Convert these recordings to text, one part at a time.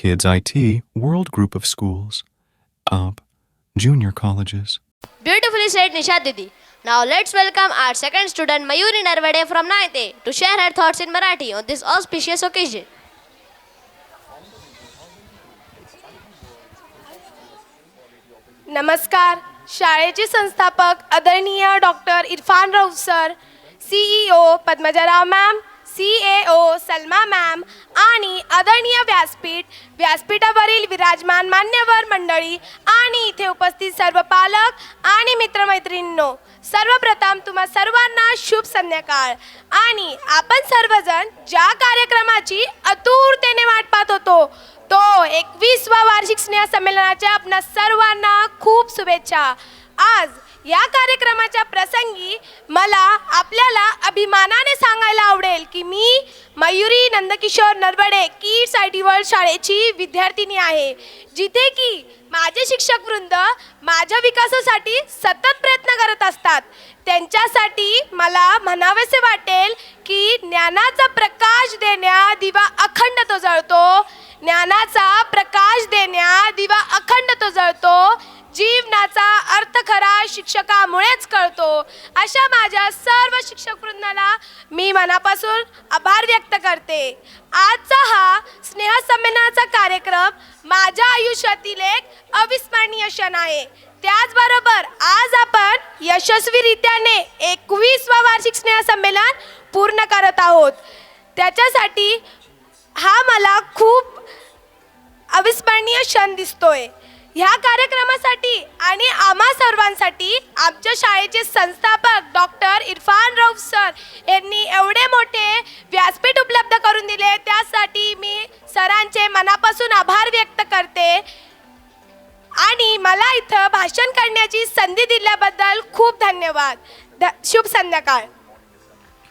Kids IT World Group of Schools, UP, Junior Colleges. Beautifully said, Nisha Didi. Now let's welcome our second student Mayuri Narvade from 9th A to share her thoughts in Marathi on this auspicious occasion. नमस्कार. शाळेचे संस्थापक आदरणीय doctor Irfan Raut sir, CEO Padmajarao ma'am, CAO Salma ma'am आणि आदरणीय व्यासपीठावरील विराजमान मान्यवर मंडळी आणि इथे उपस्थित सर्व पालक आणि मित्रमैत्रिणींनो, सर्वप्रथम तुम्हा सर्वांना शुभ संध्याकाळ. आणि आपण सर्वजण ज्या कार्यक्रमाची आतुरतेने वाट पाहत होतो तो 21वा वार्षिक स्नेह संमेलनाच्या आपणा सर्वांना खूप शुभेच्छा. आज या कार्यक्रमाच्या प्रसंगी मला आपल्याला अभिमानाने सांगायला आवडेल की मी Mayuri Nandkishor Narwade kids IT world शाळेची विद्यार्थिनी आहे, जिथे की माझे शिक्षक वृंद माझ्या विकासासाठी सतत प्रयत्न करत असतात. त्यांच्यासाठी मला म्हणावेसे वाटेल की ज्ञानाचा प्रकाश देण्या दिवा अखंड तो जळतो, ज्ञानाचा प्रकाश देण्या दिवा अखंड तो जळतो, जीवनाचा अर्थ खरा शिक्षकामुळेच कळतो. अशा माझ्या सर्व शिक्षक वृंदाला मी मनापासून आभार व्यक्त करते. आजचा हा स्नेह संमेलनाचा कार्यक्रम माझ्या आयुष्यातील एक अविस्मरणीय क्षण आहे. त्याचबरोबर आज आपण यशस्वीरित्याने 21वा वार्षिक स्नेह संमेलन पूर्ण करत आहोत. त्याच्यासाठी हा मला खूप अविस्मरणीय क्षण दिसतोय. ह्या कार्यक्रमासाठी आणि आम्हा सर्वांसाठी आमच्या शाळेचे संस्थापक डॉक्टर इरफान राऊत सर यांनी एवढे मोठे व्यासपीठ उपलब्ध करून दिले, त्यासाठी मी सरांचे मनापासून आभार व्यक्त करते. आणि मला इथं भाषण करण्याची संधी दिल्याबद्दल खूप धन्यवाद. शुभ संध्याकाळ.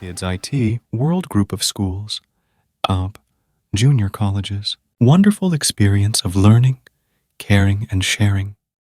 Kids IT World Group of Schools, UP, Junior Colleges. Wonderful experience of learning, caring, and sharing.